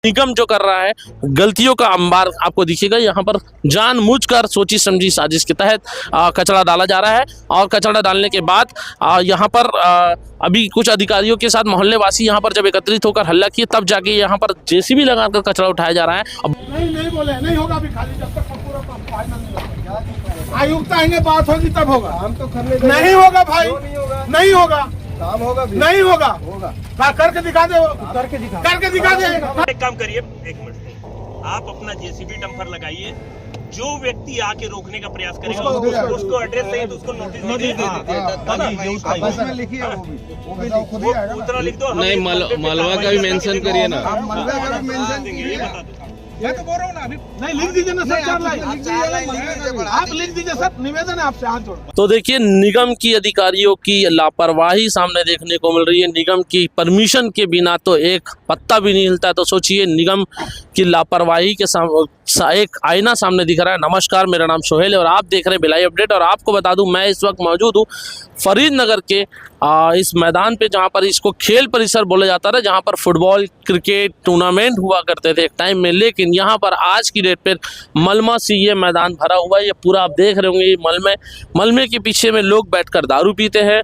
निगम जो कर रहा है गलतियों का अंबार आपको दिखेगा। यहाँ पर जानबूझकर सोची समझी साजिश के तहत कचरा डाला जा रहा है और कचरा डालने के बाद यहाँ पर अभी कुछ अधिकारियों के साथ मोहल्ले वासी यहाँ पर जब एकत्रित होकर हल्ला किए तब जाके यहाँ पर जेसीबी लगाकर कचरा उठाया जा रहा है। अब नहीं बोले नहीं होगा अभी खाली जब तक पूरा फाइनल नहीं होगा। आयुक्त आएंगे बात होगी तब होगा। हम तो नहीं होगा भाई, नहीं होगा, काम होगा, नहीं होगा, करके दिखा दे, करके दिखा दे। एक काम करिए, एक मिनट, आप अपना जेसीबी डंपर लगाइए, जो व्यक्ति आके रोकने का प्रयास करेगा उसको एड्रेस सही तो उसको नोटिस लिखिए, उतना लिख दो। नहीं, मलवा का भी मेंशन करिए ना। मैं तो बोल रहा हूँ ना, अभी नहीं लिख दीजिए ना सर, 4 लाइन आप लिख दीजिए सर, निवेदन है आपसे, हाथ जोड़। तो देखिए निगम की अधिकारियों की लापरवाही सामने देखने को मिल रही है। निगम की परमिशन के बिना तो एक पत्ता भी नहीं हिलता है। तो सोचिए निगम की लापरवाही के एक आईना सामने दिख रहा है। नमस्कार, मेरा नाम सोहेल है और आप देख रहे हैं भिलाई अपडेट। और आपको बता दूं मैं इस वक्त मौजूद हूँ फरीदनगर के इस मैदान पे जहाँ पर इसको खेल परिसर बोला जाता था, जहाँ पर फुटबॉल क्रिकेट टूर्नामेंट हुआ करते थे एक टाइम में। लेकिन यहाँ पर आज की डेट पर मलमा से ये मैदान भरा हुआ है। ये पूरा आप देख रहे होंगे, ये मलमे के पीछे में लोग बैठकर दारू पीते हैं,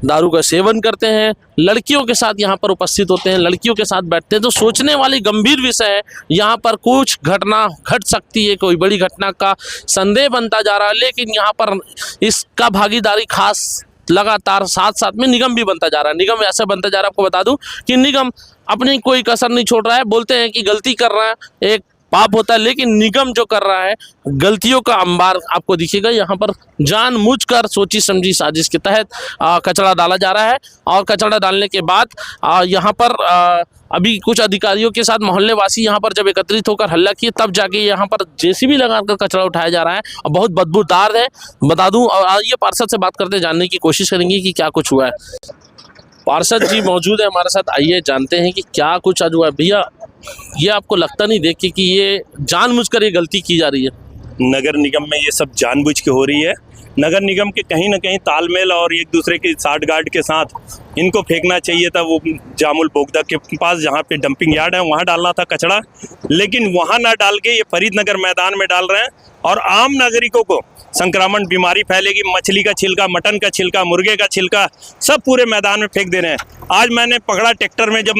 दारू का सेवन करते हैं, लड़कियों के साथ यहाँ पर उपस्थित होते हैं, लड़कियों के साथ बैठते हैं। तो सोचने वाली गंभीर विषय है। यहाँ पर कुछ घटना घट सकती है, कोई बड़ी घटना का संदेह बनता जा रहा है। लेकिन यहाँ पर इसका भागीदारी खास लगातार साथ साथ में निगम भी बनता जा रहा है। निगम ऐसा बनता जा रहा है, आपको बता दूं कि निगम अपनी कोई कसर नहीं छोड़ रहा है। बोलते हैं कि गलती कर रहा है एक पाप होता है, लेकिन निगम जो कर रहा है गलतियों का अंबार आपको दिखेगा। यहाँ पर जानबूझकर सोची समझी साजिश के तहत कचरा डाला जा रहा है और कचरा डालने के बाद यहाँ पर अभी कुछ अधिकारियों के साथ मोहल्ले वासी यहाँ पर जब एकत्रित होकर हल्ला किए तब जाके यहाँ पर जेसीबी लगाकर कचरा उठाया जा रहा है और बहुत बदबूदार है, बता दूं। और ये पार्षद से बात करते जानने की कोशिश करेंगे कि क्या कुछ हुआ है। पार्षद जी मौजूद है हमारे साथ, आइए जानते हैं कि क्या कुछ आज हुआ है। भैया ये आपको लगता नहीं देख के कि ये जानबूझकर ये गलती की जा रही है? नगर निगम में ये सब जानबूझ के हो रही है। नगर निगम के कहीं ना कहीं तालमेल और एक दूसरे की साठगांठ के साथ इनको फेंकना चाहिए था। वो जामुल बोगदा के पास जहाँ पे डंपिंग यार्ड है वहाँ डालना था कचरा, लेकिन वहाँ ना डाल के ये फरीदनगर मैदान में डाल रहे हैं और आम नागरिकों को संक्रामण बीमारी फैलेगी। मछली का छिलका, मटन का छिलका, मुर्गे का छिलका सब पूरे मैदान में फेंक दे रहे हैं। आज मैंने पकड़ा ट्रैक्टर में, जब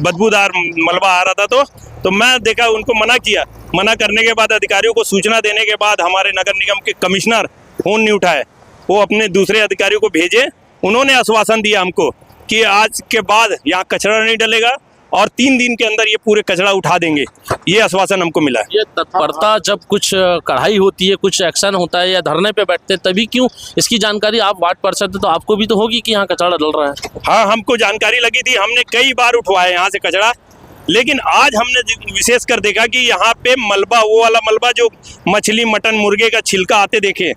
बदबूदार मलबा आ रहा था तो मैं देखा, उनको मना किया। मना करने के बाद अधिकारियों को सूचना देने के बाद हमारे नगर निगम के कमिश्नर फ़ोन नहीं उठाए, वो अपने दूसरे अधिकारियों को भेजे। उन्होंने आश्वासन दिया हमको कि आज के बाद यहाँ कचरा नहीं डलेगा और 3 दिन के अंदर ये पूरे कचरा उठा देंगे। ये आश्वासन हमको मिला है। ये तत्परता जब कुछ कढ़ाई होती है, कुछ एक्शन होता है या धरने पे बैठते हैं तभी क्यों इसकी जानकारी? आप वार्ड पार्षद थे तो आपको भी तो होगी कि यहाँ कचरा डल रहा है। हाँ, हमको जानकारी लगी थी, हमने कई बार उठवाया यहाँ से कचरा, लेकिन आज हमने विशेष कर देखा कि यहाँ पे मलबा, वो वाला मलबा जो मछली मटन मुर्गे का छिलका आते देखे,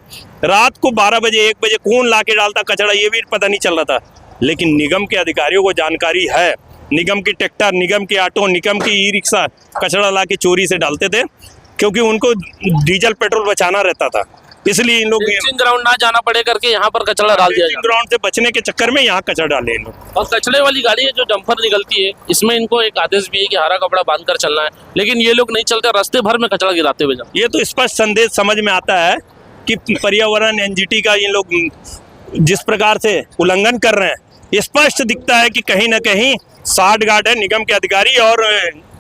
रात को 12 बजे 1 बजे कौन ला के डालता कचरा ये भी पता नहीं चल रहा था। लेकिन निगम के अधिकारियों को जानकारी है, निगम की ट्रैक्टर, निगम के ऑटो, निगम की ई रिक्शा कचरा ला के चोरी से डालते थे, क्योंकि उनको डीजल पेट्रोल बचाना रहता था। इसलिए इन लोग ग्राउंड ना जाना पड़े करके यहाँ पर कचरा डाल दिया। ग्राउंड से बचने के चक्कर में यहाँ कचरा डाले इन लोग। और कचरे वाली गाड़ी है जो डंपर निकलती है, इसमें इनको एक आदेश भी है कि हरा कपड़ा बांधकर चलना है, लेकिन ये लोग नहीं चलते, रास्ते भर में कचरा गिराते हुए जाते। ये तो स्पष्ट संदेश समझ में आता है कि पर्यावरण एनजीटी का ये लोग जिस प्रकार से उल्लंघन कर रहे हैं, स्पष्ट दिखता है कि कहीं ना कहीं साठगांठ है निगम के अधिकारी और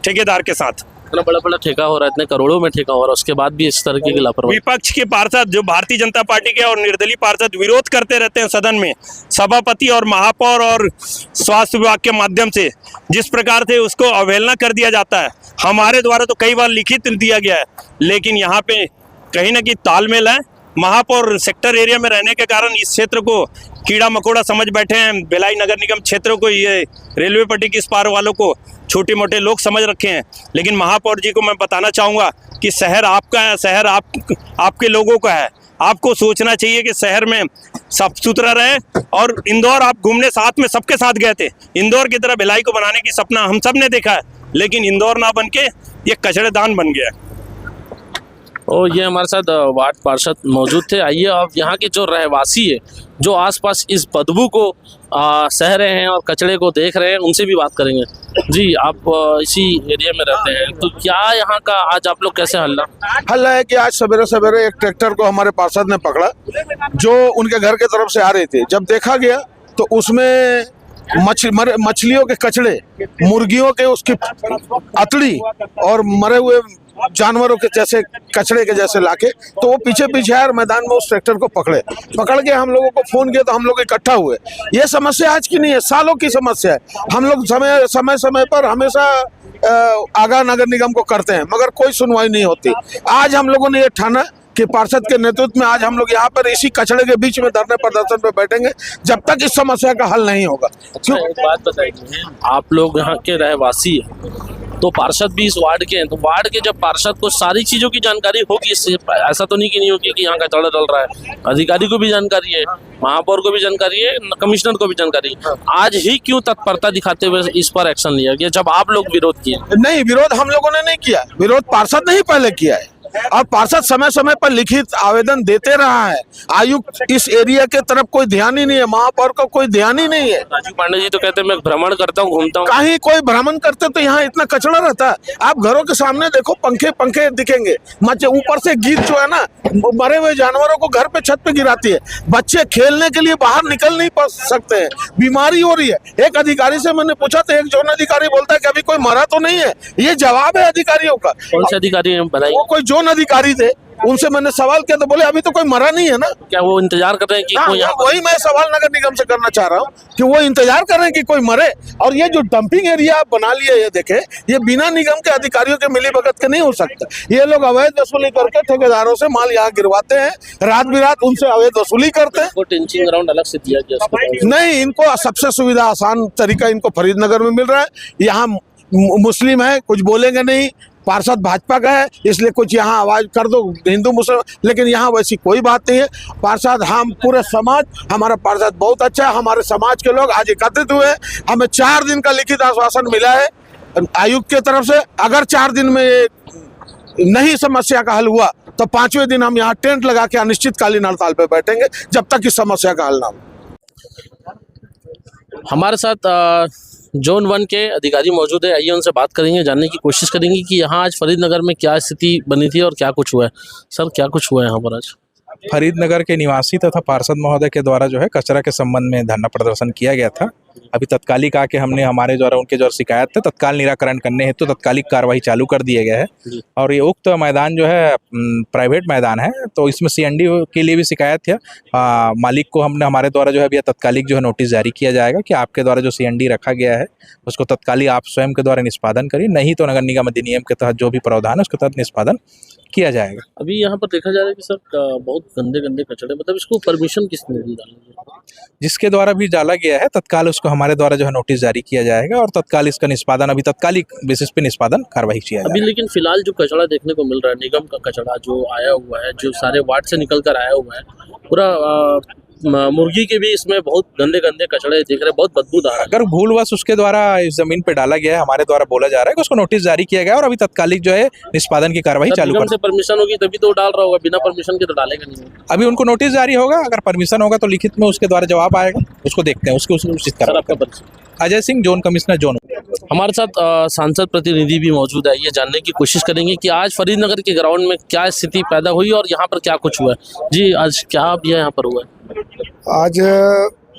ठेकेदार के साथ। इतना बड़ा बड़ा ठेका हो रहा है, इतने करोड़ों में ठेका हो रहा है, उसके बाद भी इस तरह की लापरवाही। विपक्ष के पार्षद जो भारतीय जनता पार्टी के और निर्दलीय पार्षद विरोध करते रहते हैं सदन में, सभापति और महापौर और स्वास्थ्य विभाग के माध्यम से जिस प्रकार से उसको अवहेलना कर दिया जाता है। हमारे द्वारा तो कई बार लिखित दिया गया है, लेकिन यहाँ पे कहीं ना कहीं तालमेल है। महापौर सेक्टर एरिया में रहने के कारण इस क्षेत्र को कीड़ा मकोड़ा समझ बैठे हैं। भिलाई नगर निगम क्षेत्रों को, ये रेलवे पट्टी के इस पार वालों को छोटे मोटे लोग समझ रखे हैं। लेकिन महापौर जी को मैं बताना चाहूँगा कि शहर आपका है, शहर आपके लोगों का है। आपको सोचना चाहिए कि शहर में साफ सुथरा रहे। और इंदौर आप घूमने साथ में सबके साथ गए थे, इंदौर की तरह भिलाई को बनाने की सपना हम सब ने देखा है, लेकिन इंदौर ना बन के ये कचड़ेदान बन गया। और ये हमारे साथ वार्ड पार्षद मौजूद थे। आइए अब यहाँ के जो रहवासी है, जो आसपास इस बदबू को सह रहे हैं और कचरे को देख रहे हैं, उनसे भी बात करेंगे। जी, आप इसी एरिया में रहते हैं, तो क्या यहाँ का आज आप लोग कैसे हल्ला है कि आज सवेरे सवेरे एक ट्रैक्टर को हमारे पार्षद ने पकड़ा, जो उनके घर के तरफ से आ रहे थे। जब देखा गया तो उसमें मछलियों के कचड़े, मुर्गियों के उसकी अतड़ी और मरे हुए जानवरों के जैसे कचड़े के जैसे लाके, तो वो पीछे पीछे आए और मैदान में उस ट्रैक्टर को पकड़ के हम लोगों को फोन किया, तो हम लोग इकट्ठा हुए। ये समस्या आज की नहीं है, सालों की समस्या है। हम लोग समय पर हमेशा आगाह नगर निगम को करते हैं, मगर कोई सुनवाई नहीं होती। आज हम लोगों ने ये ठाना कि पार्षद के नेतृत्व में आज हम लोग यहाँ पर इसी कचड़े के बीच में धरने प्रदर्शन पे बैठेंगे जब तक इस समस्या का हल नहीं होगा। अच्छा, एक बात बताइए, आप लोग यहाँ के रहवासी हैं, तो पार्षद भी इस वार्ड के हैं, तो वार्ड के जब पार्षद को सारी चीज़ों की जानकारी होगी, इससे ऐसा तो नहीं होगी कि यहाँ का कचड़ा डल रहा है। अधिकारी को भी जानकारी है, महापौर को भी जानकारी है, कमिश्नर को भी जानकारी है। आज ही क्यों तत्परता दिखाते हुए इस पर एक्शन लिया गया जब आप लोग विरोध किए? नहीं, विरोध हम लोगों ने नहीं किया, विरोध पार्षद ने ही पहले किया है और पार्षद समय समय पर लिखित आवेदन देते रहा है। आयुक्त इस एरिया के तरफ कोई ध्यान ही नहीं है, महापौर को कोई ध्यान ही नहीं है। राजू पांडे जी तो कहते हैं मैं भ्रमण करता हूँ, घूमता हूँ। कहीं कोई भ्रमण करते तो यहाँ इतना कचड़ा रहता है। आप घरों के सामने देखो, पंखे दिखेंगे, ऊपर से गीत जो है ना, मरे हुए जानवरों को घर पे छत पे गिराती है। बच्चे खेलने के लिए बाहर निकल नहीं पा सकते हैं, बीमारी हो रही है। एक अधिकारी से मैंने पूछा तो एक जोन अधिकारी बोलता है कि अभी कोई मरा तो नहीं है। ये जवाब है अधिकारियों का। कौन से अधिकारी बताइए? वो कोई जोन अधिकारी थे, उनसे मैंने सवाल किया तो बोले अभी तो कोई मरा नहीं है ना। क्या वो इंतजार कर रहे हैं कि कोई यहाँ? वही मैं सवाल नगर निगम से करना चाह रहा हूँ कि वो इंतजार कर रहे हैं कि कोई मरे। और ये जो डंपिंग एरिया आप बना लिए, ये देखे, ये बिना निगम के अधिकारियों के मिली भगत के नहीं हो सकता। ये लोग अवैध वसूली करके ठेकेदारों से माल यहाँ गिरवाते हैं, रात बिरात उनसे अवैध वसूली करते हैं। टेंचिंग ग्राउंड अलग से दिया गया? नहीं, इनको सबसे सुविधा आसान तरीका इनको फरीदनगर में मिल रहा है। यहाँ मुस्लिम है, कुछ बोलेंगे नहीं। पार्षद भाजपा का है, इसलिए कुछ यहाँ आवाज कर दो हिंदू मुस्लिम, लेकिन यहाँ वैसी कोई बात नहीं है। पार्षद, हम पूरे समाज, हमारा पार्षद बहुत अच्छा है। हमारे समाज के लोग आज एकत्रित हुए। हमें 4 दिन का लिखित आश्वासन मिला है आयुक्त की तरफ से। अगर 4 दिन में नहीं समस्या का हल हुआ तो 5वें दिन हम यहाँ टेंट लगा के अनिश्चितकालीन हड़ताल पे बैठेंगे जब तक इस समस्या का हल ना हो। हमारे साथ जोन 1 के अधिकारी मौजूद है। आइए उनसे बात करेंगे, जानने की कोशिश करेंगे कि यहाँ आज फरीदनगर में क्या स्थिति बनी थी और क्या कुछ हुआ है। सर, क्या कुछ हुआ है यहाँ पर आज? फरीदनगर के निवासी तथा पार्षद महोदय के द्वारा जो है कचरा के संबंध में धरना प्रदर्शन किया गया था। अभी तत्कालिक आके हमने हमारे द्वारा उनके जो शिकायत थे तत्काल निराकरण करने हेतु तो तत्कालिक कार्रवाई चालू कर दिया गया है। और ये उक्त मैदान जो है प्राइवेट मैदान है, तो इसमें सीएनडी के लिए भी शिकायत है। मालिक को हमने हमारे द्वारा जो है अभी तत्कालिक जो है नोटिस जारी किया जाएगा कि आपके द्वारा जो सीएनडी रखा गया है उसको तत्कालिक आप स्वयं के द्वारा निष्पादन करिए, नहीं तो नगर निगम अधिनियम के तहत जो भी प्रावधान है उसके तहत निष्पादन किया जाएगा। अभी यहाँ पर देखा जा रहा है कि सर बहुत गंदे कचड़े, मतलब इसको परमिशन किसने दी? जिसके द्वारा भी डाला गया है तत्काल उसको हमारे द्वारा जो है नोटिस जारी किया जाएगा और तत्काल इसका निष्पादन अभी तत्कालिक बेसिस पे निष्पादन कार्रवाई किया जाएगा। अभी लेकिन फिलहाल जो कचड़ा देखने को मिल रहा है, निगम का कचड़ा जो आया हुआ है, जो सारे वार्ड से निकल कर आया हुआ है, पूरा मुर्गी के भी इसमें बहुत गंदे कचड़े दिख रहे, बहुत बदबूदार है। अगर भूलवश उसके द्वारा इस जमीन पे डाला गया है, हमारे द्वारा बोला जा रहा है कि उसको नोटिस जारी किया गया और अभी तत्कालिक जो है निष्पादन की कार्रवाई चालू कर। से परमिशन होगी तभी तो डाल रहा होगा, बिना परमिशन के तो डालेगा नहीं। अभी उनको नोटिस जारी होगा, अगर परमिशन होगा तो लिखित में उसके द्वारा जवाब आएगा, उसको देखते हैं, उसको उचित कार्रवाई। Ajay Singh, zone commissioner zone. हमारे साथ सांसद प्रतिनिधि भी मौजूद है। ये जानने की कोशिश करेंगे कि आज फरीदनगर के ग्राउंड में क्या स्थिति पैदा हुई और यहाँ पर क्या कुछ हुआ है। जी, आज क्या भी यहाँ पर हुआ है? आज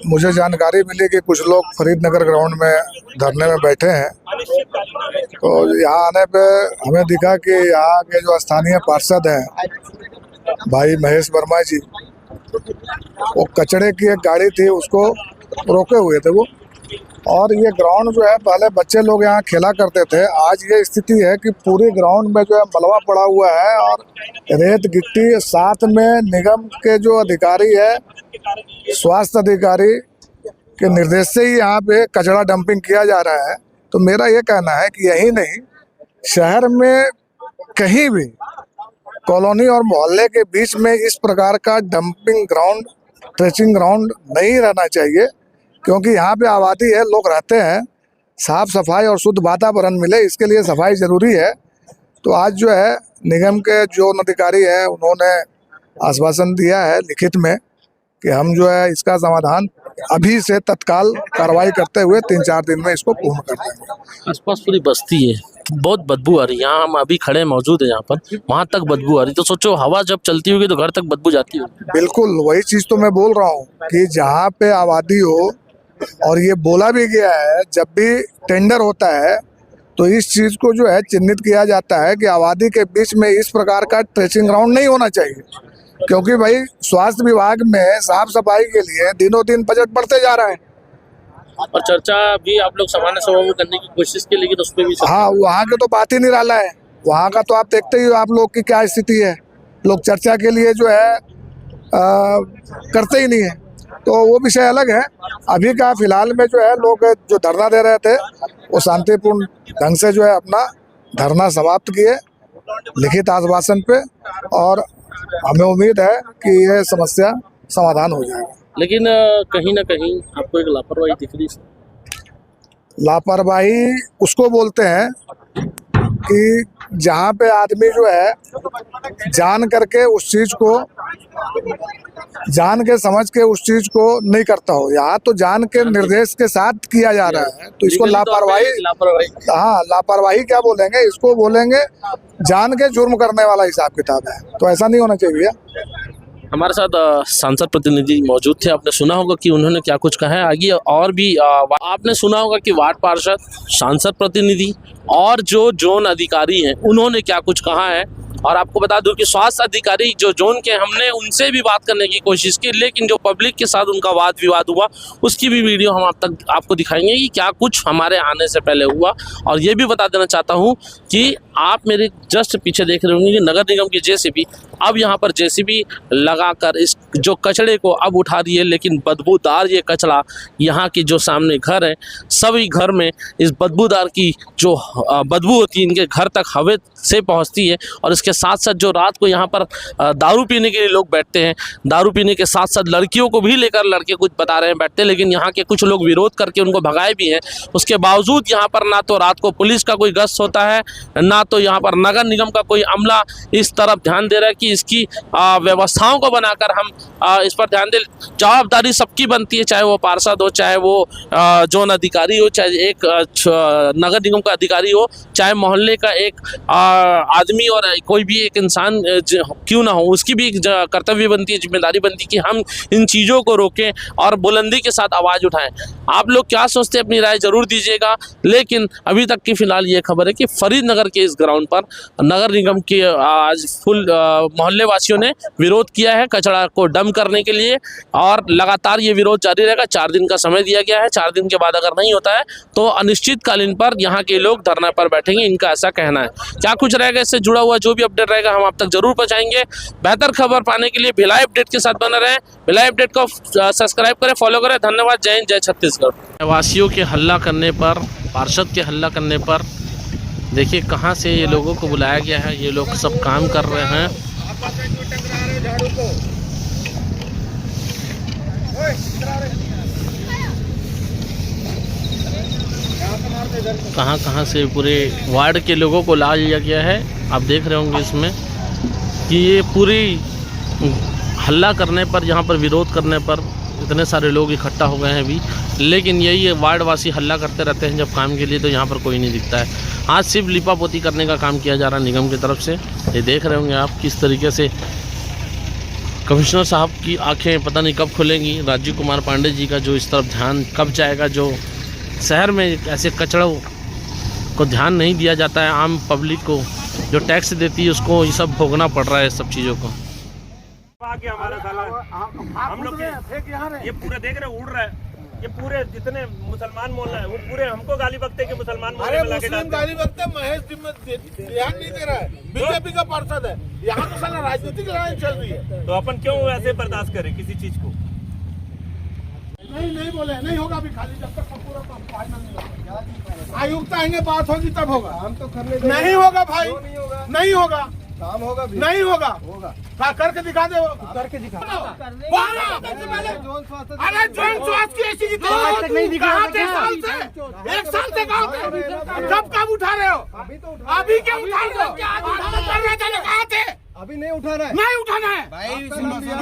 मुझे जानकारी मिली कि कुछ लोग फरीदनगर ग्राउंड में धरने में बैठे हैं, तो यहाँ आने पे हमें दिखा कि यहाँ के जो स्थानीय पार्षद हैं भाई महेश वर्मा जी, वो कचड़े की एक गाड़ी थी उसको रोके हुए थे वो। और ये ग्राउंड जो है, पहले बच्चे लोग यहाँ खेला करते थे, आज ये स्थिति है कि पूरी ग्राउंड में जो है मलबा पड़ा हुआ है और रेत गिट्टी। साथ में निगम के जो अधिकारी है, स्वास्थ्य अधिकारी के निर्देश से ही यहाँ पे कचरा डंपिंग किया जा रहा है। तो मेरा ये कहना है कि यही नहीं, शहर में कहीं भी कॉलोनी और मोहल्ले के बीच में इस प्रकार का डंपिंग ग्राउंड, ट्रेचिंग ग्राउंड नहीं रहना चाहिए, क्योंकि यहाँ पे आबादी है, लोग रहते हैं। साफ सफाई और शुद्ध वातावरण मिले, इसके लिए सफाई जरूरी है। तो आज जो है निगम के जो अधिकारी है उन्होंने आश्वासन दिया है लिखित में कि हम जो है इसका समाधान अभी से तत्काल कार्रवाई करते हुए 3-4 दिन में इसको पूर्ण कर देंगे। आसपास पूरी बस्ती है, बहुत बदबू आ रही है। यहाँ हम अभी खड़े मौजूद है, यहाँ पर वहाँ तक बदबू आ रही, तो सोचो हवा जब चलती होगी तो घर तक बदबू जाती होगी। बिल्कुल वही चीज तो मैं बोल रहा हूँ कि जहाँ पे आबादी हो, और ये बोला भी गया है जब भी टेंडर होता है तो इस चीज को जो है चिन्हित किया जाता है कि आबादी के बीच में इस प्रकार का ट्रेसिंग ग्राउंड नहीं होना चाहिए, क्योंकि भाई स्वास्थ्य विभाग में साफ सफाई के लिए दिनों दिन बजट बढ़ते जा रहा है। और चर्चा भी आप लोग सामान्य सभा में करने की कोशिश की, लेकिन उसमें भी हाँ, वहाँ के तो बात ही निराला है। वहाँ का तो आप देखते ही हो आप लोग की क्या स्थिति है, लोग चर्चा के लिए जो है करते ही नहीं है, तो वो विषय अलग है। अभी का फिलहाल में जो है लोग जो धरना दे रहे थे वो शांतिपूर्ण ढंग से जो है अपना धरना समाप्त किए लिखित आश्वासन पे, और हमें उम्मीद है कि ये समस्या समाधान हो जाएगा। लेकिन कहीं ना कहीं आपको एक लापरवाही दिख रही है। लापरवाही उसको बोलते हैं कि जहाँ पे आदमी जो है जान करके उस चीज को जान के समझ के उस चीज को नहीं करता हो। यहाँ तो जान के निर्देश के साथ किया जा रहा है, तो इसको लापरवाही, हाँ लापरवाही क्या बोलेंगे, इसको बोलेंगे जान के जुर्म करने वाला हिसाब किताब है, तो ऐसा नहीं होना चाहिए। हमारे साथ सांसद प्रतिनिधि मौजूद थे, आपने सुना होगा कि उन्होंने क्या कुछ कहा है। आगे और भी आपने सुना होगा कि वार्ड पार्षद, सांसद प्रतिनिधि और जो जोन अधिकारी हैं उन्होंने क्या कुछ कहा है। और आपको बता दूं कि स्वास्थ्य अधिकारी जो जोन के, हमने उनसे भी बात करने की कोशिश की, लेकिन जो पब्लिक के साथ उनका वाद विवाद हुआ उसकी भी वीडियो हम आपको दिखाएंगे कि क्या कुछ हमारे आने से पहले हुआ। और ये भी बता देना चाहता हूँ कि आप मेरे जस्ट पीछे देख रहे होंगे कि नगर निगम की जेसीबी अब यहाँ पर जेसीबी लगाकर इस जो कचड़े को अब उठा रही है, लेकिन बदबूदार ये कचरा यहाँ की जो सामने घर है सभी घर में इस बदबूदार की जो बदबू होती है इनके घर तक हवा से पहुँचती है। और इसके साथ साथ जो रात को यहाँ पर दारू पीने के लिए लोग बैठते हैं, दारू पीने के साथ साथ लड़कियों को भी लेकर लड़के कुछ बता रहे हैं बैठते, लेकिन यहाँ के कुछ लोग विरोध करके उनको भगाए भी हैं। उसके बावजूद यहाँ पर ना तो रात को पुलिस का कोई गश्त होता है, ना तो यहाँ पर नगर निगम का कोई अमला इस तरफ ध्यान दे रहा है कि इसकी व्यवस्थाओं को बनाकर हम इस पर ध्यान दें। जवाबदारी सबकी बनती है, चाहे वो पार्षद हो, चाहे वो जोन अधिकारी हो, चाहे एक नगर निगम का अधिकारी हो, चाहे मोहल्ले का एक आदमी और कोई भी एक इंसान क्यों ना हो, उसकी भी एक कर्तव्य बनती है, जिम्मेदारी बनती है कि हम इन चीज़ों को रोकें और बुलंदी के साथ आवाज़ उठाएं। आप लोग क्या सोचते हैं अपनी राय जरूर दीजिएगा। लेकिन अभी तक की फिलहाल ये खबर है कि फरीदनगर के इस ग्राउंड पर नगर निगम के आज फुल मोहल्ले वासियों ने विरोध किया है कचरा को डंप करने के लिए, और लगातार ये विरोध जारी रहेगा। 4 दिन का समय दिया गया है, 4 दिन के बाद अगर नहीं होता है तो अनिश्चितकालीन पर यहाँ के लोग धरना पर बैठेंगे, इनका ऐसा कहना है। क्या कुछ रहेगा इससे जुड़ा हुआ जो भी अपडेट रहेगा हम आप तक जरूर पहुँचाएंगे। बेहतर खबर पाने के लिए भिलाई अपडेट के साथ बने रहें। भिलाई अपडेट को सब्सक्राइब करें, फॉलो करें। धन्यवाद। जय हिंद, जय छत्तीसगढ़। वासियों के हल्ला करने पर, पार्षद के हल्ला करने पर देखिए कहाँ से ये लोगों को बुलाया गया है, ये लोग सब काम कर रहे हैं। कहाँ से पूरे वार्ड के लोगों को ला लिया गया है। आप देख रहे होंगे इसमें कि ये पूरी हल्ला करने पर, यहाँ पर विरोध करने पर इतने सारे लोग इकट्ठा हो गए हैं अभी, लेकिन यही वार्ड वासी हल्ला करते रहते हैं जब काम के लिए, तो यहाँ पर कोई नहीं दिखता है। आज सिर्फ लिपापोती करने का काम किया जा रहा है निगम की तरफ से। ये देख रहे होंगे आप किस तरीके से कमिश्नर साहब की आंखें पता नहीं कब खुलेंगी, राजीव कुमार पांडे जी का जो इस तरफ ध्यान कब जाएगा। जो शहर में ऐसे कचड़ों को ध्यान नहीं दिया जाता है, आम पब्लिक को जो टैक्स देती है उसको ये सब भोगना पड़ रहा है सब चीज़ों को। हमारा साला हम लोग ये पूरा देख रहे उड़ रहा है, ये पूरे जितने मुसलमान मोहल्ला है वो पूरे हमको गाली बकते कि मुसलमान मोहल्ले में लाके डालते। गाली बकते, महेश ध्यान नहीं दे रहा है, बीजेपी का पार्षद है। यहाँ तो साला राजनीतिक लड़ाई चल रही है, तो अपन क्यों ऐसे बर्दाश्त करें किसी चीज को। नहीं बोले नहीं होगा अभी, खाली जब तक पूरा फाइनल नहीं होगा। आयुक्त आएंगे, बात होगी तब होगा। हम तो करने नहीं होगा भाई, नहीं होगा। काम होगा भी। नहीं होगा। करके दिखा दे। करके दिखा। अरे जन स्वास्थ्य की ऐसी कहाँ थे साल से? 1 साल से कहाँ थे? कब उठा रहे हो? अभी क्या उठा रहे हो? कहाँ थे? अभी नहीं उठा रहा है। नहीं उठाना है भाई।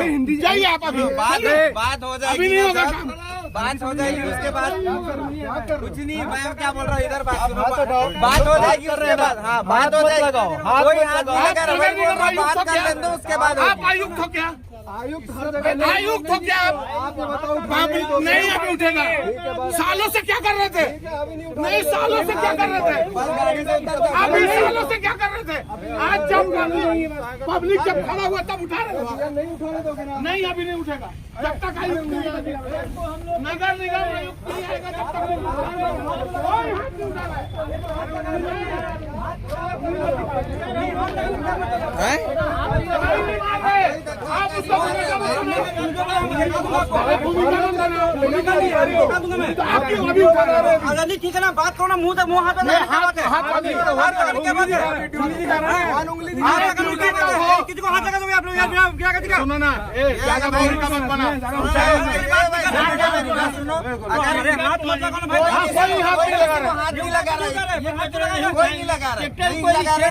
हिंदी जाइए आप। अभी बात हो जाएगी। अभी नहीं होगा काम। बात हो जाएगी उसके बाद कुछ नहीं। मैं क्या बोल रहा हूँ इधर बात हो जाएगी। हाँ बात हो जाएगी। कोई हाथ बात कर लें तो उसके बाद आप आयुक्त हो क्या? आयुक्त हो क्या? आप नहीं अभी उठेगा। सालों से क्या कर रहे थे? नहीं सालों से क्या कर रहे थे? अभी सालों से क्या कर रहे थे? आज जब पब्लिक जब खड़ा हुआ तब उठा रहे थे। नहीं उठाने दोगे ना? नहीं अभी नहीं उठेगा जब तक आयुक्त नगर निगम आयुक्त नहीं आएगा तब तक नहीं आप उसको ठीक है ना। बात करो ना। मुंह तक मुंह हाथ किसी को हाथ लगा दोगे आप लोग? सुनो ना ज्यादा बोलने का मत बना।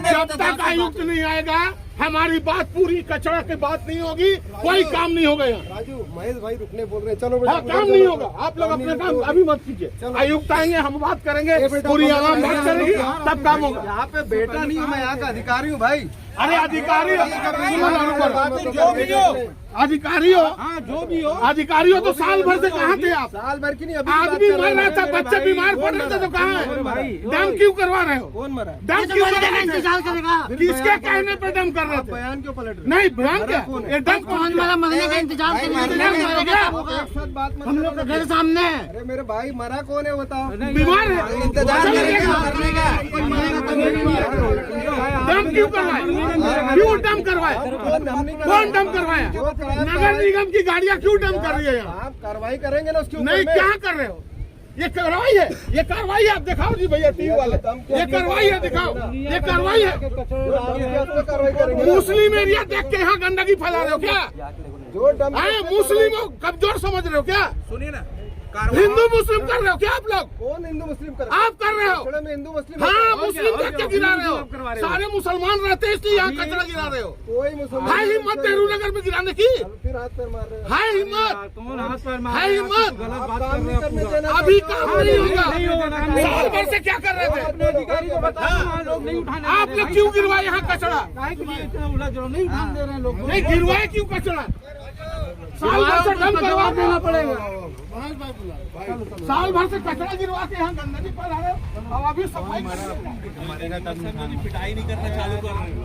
जब तक आयुक्त नहीं आएगा हमारी बात पूरी कचरा की बात नहीं होगी। कोई काम नहीं होगा यहाँ। राजू महेश भाई रुकने बोल रहे हैं। चलो हाँ काम नहीं होगा। आप लोग अपने काम अभी मत कीजिए। आयुक्त आएंगे हम बात करेंगे। पूरी आवाम बात करेगी तब काम होगा। यहाँ पे बेटा नहीं हूँ मैं यहाँ का अधिकारी हूँ भाई। अरे अधिकारी हो जो भी हो अधिकारी हो। हाँ जो भी हो अधिकारी हो तो साल भर से कहाँ थे आप? साल भर की नहीं। आदमी मर रहा था बच्चे बीमार पड़ रहे थे तो कहाँ है? डम क्यों करवा रहे हो? कौन मरा? डम क्यों करेगा? किसके कहने पे डम कर रहे थे? बयान क्यों पलट रहे? नहीं बयान क्या? ये डम कौन मरा? मरने का इंतजार हम लोग घर सामने है। अरे मेरे भाई मरा कौन है बताओ? बीमार है इंतजार डम क्यों करवाए? क्यों डम करवाए? कौन डम करवाया? नगर निगम की गाड़ियां क्यों डम कर रही है यहाँ? आप कार्रवाई करेंगे ना उसके ऊपर। नहीं क्या कर रहे हो? ये कार्रवाई है। ये कार्रवाई है। आप दिखाओ जी भैया टीवी वाले। ये कार्रवाई है दिखाओ। ये कार्रवाई है। मुस्लिम एरिया देख के यहाँ गंदगी फैला रहे हो क्या? मुस्लिमों कमजोर समझ रहे हो क्या? सुनिए ना हिंदू मुस्लिम कर रहे हो क्या आप लोग? कौन हिंदू मुस्लिम कर? आप कर रहे हो। हिंदू मुस्लिम हाँ मुस्लिम देख के गिरा रहे हो। सारे मुसलमान रहते हैं इसलिए यहाँ कचरा गिरा रहे हो। कोई मुसलमान है हिम्मत नेहरू नगर में गिराने की? फिर हाथ पैर मार रहे हो। है हिम्मत? है हिम्मत? अभी काम नहीं होगा। साल भर से क्या कर रहे थे? आप लोग क्यों गिरवाए यहाँ कचरा? नहीं गिरवाए क्यों कचरा? साल भर से डम करवा देना पड़ेगा। साल भर से कचरा गिरवा के यहाँ गंदगी फैला रहे और अभी सफाई पिटाई नहीं करना चालू कर रहे हैं।